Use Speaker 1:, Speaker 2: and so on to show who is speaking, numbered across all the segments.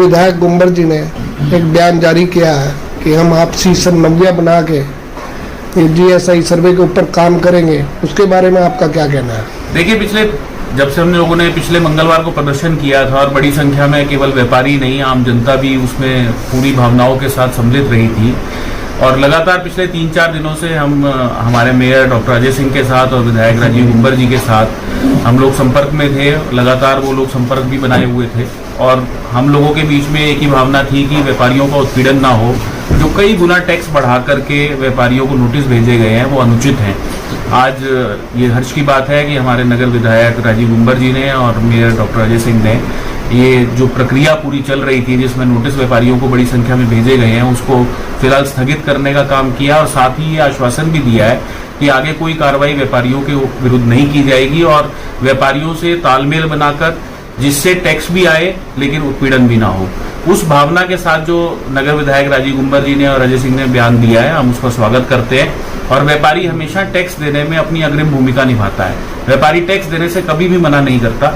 Speaker 1: विधायक गुंबर जी ने एक बयान जारी किया है कि हम आपसी समन्वय बना के GSI सर्वे के ऊपर काम करेंगे, उसके बारे में आपका क्या कहना है?
Speaker 2: देखिए, जब से हम लोगों ने पिछले मंगलवार को प्रदर्शन किया था और बड़ी संख्या में केवल व्यापारी नहीं आम जनता भी उसमें पूरी भावनाओं के साथ सम्मिलित रही थी और लगातार पिछले 3-4 दिनों से हम हमारे मेयर डॉक्टर अजय सिंह के साथ और विधायक राजीव गुंबर जी के साथ हम लोग संपर्क में थे। लगातार वो लोग संपर्क भी बनाए हुए थे और हम लोगों के बीच में एक ही भावना थी कि व्यापारियों का उत्पीड़न ना हो। जो कई गुना टैक्स बढ़ा करके व्यापारियों को नोटिस भेजे गए हैं वो अनुचित हैं। आज ये हर्ष की बात है कि हमारे नगर विधायक राजीव गुंबर जी ने और मेयर डॉक्टर अजय सिंह ने ये जो प्रक्रिया पूरी चल रही थी जिसमें नोटिस व्यापारियों को बड़ी संख्या में भेजे गए हैं उसको फिलहाल स्थगित करने का काम किया और साथ ही ये आश्वासन भी दिया है कि आगे कोई कार्रवाई व्यापारियों के विरुद्ध नहीं की जाएगी और व्यापारियों से तालमेल बनाकर जिससे टैक्स भी आए लेकिन उत्पीड़न भी ना हो। उस भावना के साथ जो नगर विधायक राजीव गुंबर जी ने और अजय सिंह ने बयान दिया है, हम उसका स्वागत करते हैं। और व्यापारी हमेशा टैक्स देने में अपनी अग्रिम भूमिका निभाता है। व्यापारी टैक्स देने से कभी भी मना नहीं करता,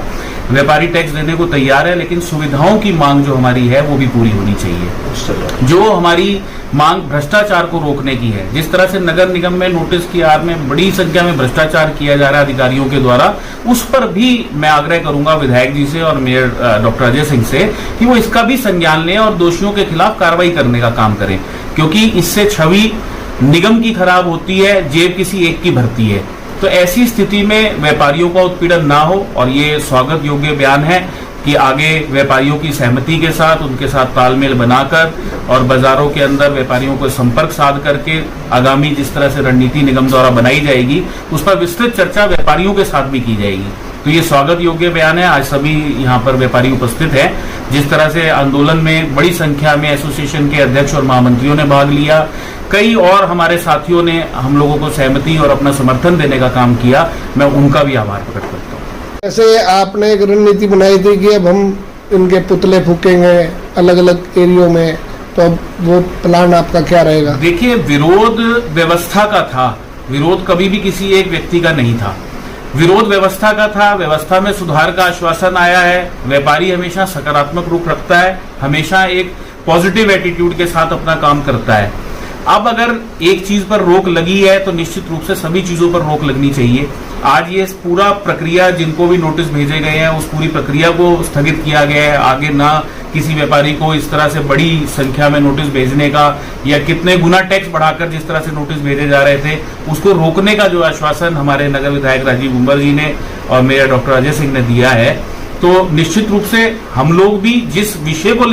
Speaker 2: व्यापारी टैक्स देने को तैयार है, लेकिन सुविधाओं की मांग जो हमारी है वो भी पूरी होनी चाहिए। जो हमारी मांग भ्रष्टाचार को रोकने की है, जिस तरह से नगर निगम में नोटिस की आड़ में बड़ी संख्या में भ्रष्टाचार किया जा रहा है अधिकारियों के द्वारा, उस पर भी मैं आग्रह करूंगा विधायक जी से और मेयर डॉक्टर अजय सिंह से कि वो इसका भी संज्ञान लें और दोषियों के खिलाफ कार्रवाई करने का काम करें, क्योंकि इससे छवि निगम की खराब होती है, जेब किसी एक की भरती है। तो ऐसी स्थिति में व्यापारियों का उत्पीड़न ना हो और ये स्वागत योग्य बयान है कि आगे व्यापारियों की सहमति के साथ उनके साथ तालमेल बनाकर और बाजारों के अंदर व्यापारियों को संपर्क साध करके आगामी जिस तरह से रणनीति निगम द्वारा बनाई जाएगी उस पर विस्तृत चर्चा व्यापारियों के साथ भी की जाएगी। तो ये स्वागत योग्य बयान है। आज सभी यहाँ पर व्यापारी उपस्थित हैं। जिस तरह से आंदोलन में बड़ी संख्या में एसोसिएशन के अध्यक्ष और महामंत्रियों ने भाग लिया, कई और हमारे साथियों ने हम लोगों को सहमति और अपना समर्थन देने का काम किया, मैं उनका भी आभार प्रकट करता हूँ।
Speaker 1: जैसे आपने एक रणनीति बनाई थी कि अब हम इनके पुतले फूकेंगे अलग अलग एरियो में, तो अब वो प्लान आपका क्या रहेगा?
Speaker 2: देखिए, विरोध व्यवस्था का था, विरोध कभी भी किसी एक व्यक्ति का नहीं था। विरोध व्यवस्था का था, व्यवस्था में सुधार का आश्वासन आया है। व्यापारी हमेशा सकारात्मक रुख रखता है, हमेशा एक पॉजिटिव एटीट्यूड के साथ अपना काम करता है। अब अगर एक चीज पर रोक लगी है तो निश्चित रूप से सभी चीजों पर रोक लगनी चाहिए। आज ये पूरा प्रक्रिया, जिनको भी नोटिस भेजे गए हैं उस पूरी प्रक्रिया को स्थगित किया गया है। आगे ना किसी व्यापारी को इस तरह से बड़ी संख्या में नोटिस भेजने का या कितने गुना टैक्स बढ़ाकर जिस तरह से नोटिस भेजे जा रहे थे उसको रोकने का जो आश्वासन हमारे नगर विधायक राजीव गुंबर जी ने और मेयर डॉक्टर अजय सिंह ने दिया है, तो निश्चित रूप से हम लोग भी जिस विषय को